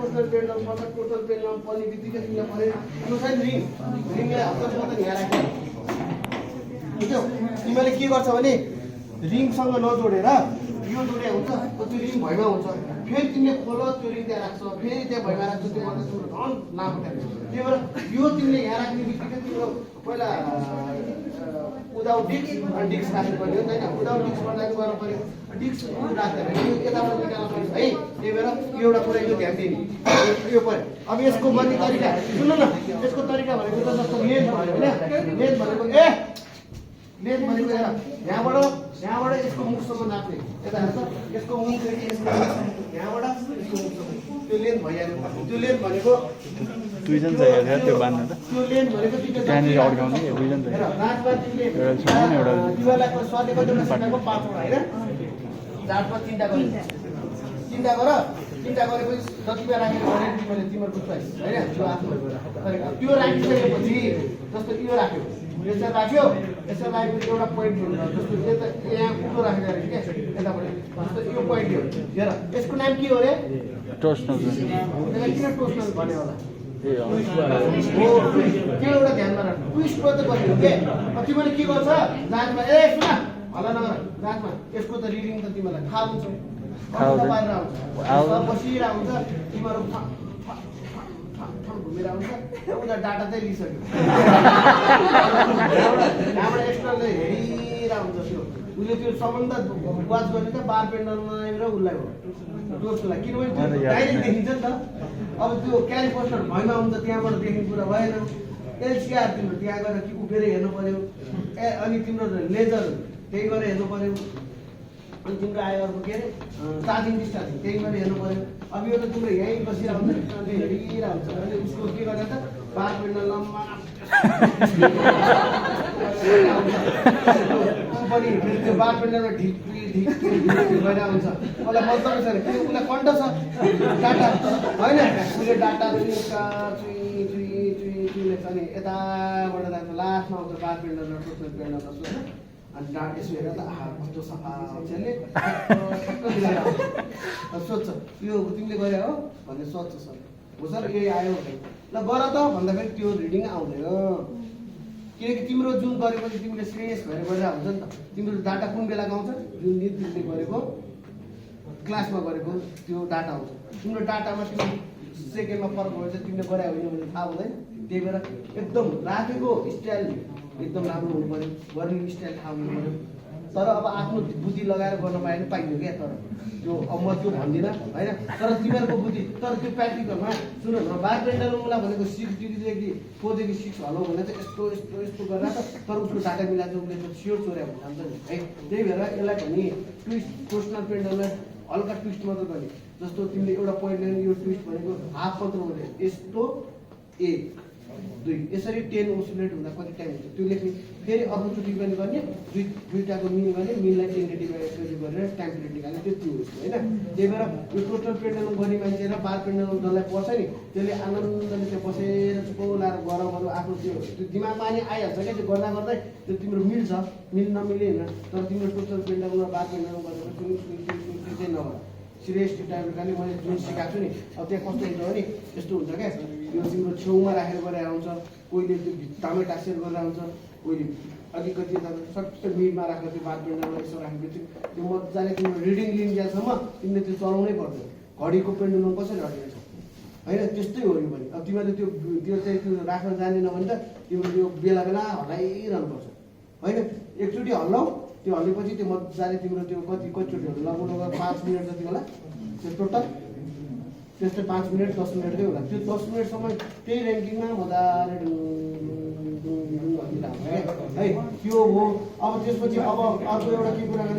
torsional pendulum पर्छ total pendulum पर्ने बित्तिकै तिमीलाई पऱ्यो यो चाहिँ रिङलाई हप्तासम्म त यहाँ राख्यो बुझ्यौ तिमीले के गर्छ भने रिङसँग नजोडेर यो जोडे हुन्छ त्यो रिङ भैमा हुन्छ फेरि तिमीले खोल त्यो रिङ त्यहाँ राख्छ फेरि त्यहाँ भैमा राख्छ त्यो गर्दा तिम्रो झन् लामो टाइम त्यही भएर यो तिमीले यहाँ राख्ने बित्तिकै तिम्रो पहिला विदाउट डिस्क अनि डिस्क राख्नु पर्यो होइन विदाउट डिस्क गर्दा गर्नु पर्यो डिस्क राख्दाखेरि यो यताबाट निकाल्नु पर्छ है त्यही भएर यो एउटा कुरा यो ध्यान दिने यो पर्यो अब यसको गर्ने तरिका सुन्नु न यसको तरिका भनेको त जस्तो लेन्थ भन्यो होइन लेन्थ भनेको लेन्थ भनेको यहाँबाट यसको मुखसम्म नाप्ने यता हेर्छ यसको मुखदेखि यसको यहाँबाट यसको मुखसम्म त्यो लेन्थ भइहाल्यो त्यो लेन्थ भनेको दुईजना चाहिएको त्यो बाँध्न त त्यो लेन्थ भनेको त्यहाँनिर अड्काउने दुईजना चाहियो तिमीलाई सधैँ कतिवटा सिकाएको 5 वटा होइन चार्टमा 3टा गरेर 3टा गरेपछि जति बेला राखेर भने तिमीले तिम्रो बुझ्छौ होइन त्यो आफ्नो तरिका त्यो राखिसकेपछि जस्तो यो राख्यो यसरी राख्यो यसरी राखेपछि एउटा पोइन्ट हुन्छ जस्तो यता यहाँ उल्टो राखेर क्या यताबाट जस्तो यो पोइन्ट हो हेर यसको नाम के हो रे टोर्सनल त्यसलाई किन टोर्सनल भन्यो होला त्यो एउटा ध्यानमा राख्नु ट्विस्ट मात्रै गरिदिनु के तिमीले के गर्छ जाँचमा ए सुन हल्ला नगर जाँचमा यसको त रिडिङ त तिमीलाई थाहा हुन्छ बसिरहेको हुन्छ तिमीहरू घुमेर आउँछ उनीहरू डाटा चाहिँ लिइसक्यो यहाँबाट एक्सटर्नल हेरिरहेको हुन्छ त्यो उसले त्यो सम्बन्ध वाच गर्ने त बार पेन्डलमा र उसलाई हो दोस्रोलाई किनभने त्यो डाइरेक्ट देखिन्छ नि त अब त्यो क्यालिपोस्टर भएन हुन्छ त्यहाँबाट देख्ने कुरा भएन एलसिआर तिम्रो त्यहाँ गएर कि उभिएर हेर्नु पर्यो अनि तिम्रो लेजर त्यही गरेर हेर्नु पर्यो अनि तिम्रो आयो अर्को के अरे चार्जिङ डिस्चार्जिङ त्यही गरेर हेर्नु पर्यो अब यो त तिम्रो यहीँ बसिरहेको हुन्छ हेरिरहेको हुन्छ अनि उसको के गर्दा त बार पेन्डलममा पनि त्यो बार पेन्डलमा ढिक्री भइरहेको हुन्छ उसलाई मतलब छैन किन उसलाई कन्ट छ डाटा होइन उसले डाटा लेख्छ अनि यताबाट राख्छ लास्टमा आउँछ बार पेन्डल र टोटल पेन्डल जस्तो होइन अनि डाटा यसो हेरेर त आहा कस्तो सफा मान्छेले सोध्छ यो तिमीले गरे हो भन्ने सोध्छ सर हो सर यही आयो ल गर त भन्दाखेरि त्यो रिडिङ आउँदैन किनकि तिम्रो जुन गरेपछि तिमीले सिरियस भएर गरिरहेको हुन्छ नि त तिम्रो डाटा कुन बेला आउँछ जुन दिन तिमीले गरेको क्लासमा गरेको त्यो डाटा आउँछ तिम्रो डाटामा तिम्रो सेकेन्डमा फरक भएछ तिमीले गरे होइन भने थाहा हुँदैन त्यही भएर एकदम राखेको स्टाइल एकदम राम्रो हुनु पऱ्यो गर्ने स्टाइल थाहा हुनु पऱ्यो तर अब आफ्नो बुद्धि लगाएर गर्न पायो भने पाइयो क्या तर त्यो अब म त्यो भन्दिनँ होइन तर तिमीहरूको बुद्धि तर त्यो प्र्याक्टिकलमा सुन न बार पेन्डलमलाई भनेको 6 डिग्रीदेखि 4 देखि 6 हलो भने चाहिँ यस्तो यस्तो यस्तो गरेर तर उसको डाटा मिलाएर उसले त स्योर चोर्या भन्छ नि है त्यही भएर यसलाई भने ट्विस्ट टोर्सनल पेन्डलमलाई हल्का ट्विस्ट मात्र गर्ने जस्तो तिमीले एउटा पोइन्ट लिने यो ट्विस्ट भनेको हाफ मात्र हुने यस्तो 1 2 यसरी 10 ओसिलेट हुँदा कति टाइम हुन्छ त्यो लेख्ने फेरि अर्कोचोटि पनि गर्ने दुईटाको मिल गर्ने मिललाई 10 डिभाइड गरेर टाइम पिरियड निकाल्ने त्यति हो होइन त्यही भएर यो टोटल पेन्डलम गर्ने मान्छे र बार पेन्डलम जसलाई पर्छ नि त्यसले आनन्दले त्यो बसेर चुपो लाएर गरौँ आफ्नो त्यो दिमागमा नि आइहाल्छ क्या त्यो गर्दा गर्दै त्यो तिम्रो मिल्छ नमिले होइन तर तिम्रो टोटल पेन्डलम र बार पेन्डलम गरेर चाहिँ नगर सिरियसली टाइम निकाल्ने मैले जुन सिकाएको छु नि अब त्यहाँ कस्तो हुन्छ भने यस्तो हुन्छ क्या यो तिम्रो छेउमा राखेर गरेर आउँछ कोहीले त्यो भित्तामै टासेर गरेर आउँछ कोहीले अलिकति सबै मिडमा राखेर त्यो बार पेन्डलमा यसो राखेपछि त्यो मजाले तिम्रो रिडिङ लिन्जेलसम्म तिमीले त्यो चलाउनै पर्दैन घडीको पेन्डलमा कसरी हटिन्छ होइन त्यस्तै हो यो पनि अब तिमीले त्यो चाहिँ त्यो राख्न जानेन भने त तिम्रो त्यो बेला बेला हल्लाइरहनुपर्छ होइन एकचोटि हल्लाऊ त्यो हल्लेपछि त्यो मजाले तिम्रो त्यो कतिचोटि लगभग 5 मिनट जति होला त्यो टोटल त्यस्तै 5 मिनट 10 मिनटकै होला त्यो 10 मिनटसम्म त्यही ऱ्याङ्किङमा मजाले है त्यो हो अब त्यसपछि अब अर्को एउटा के कुरा गर्ने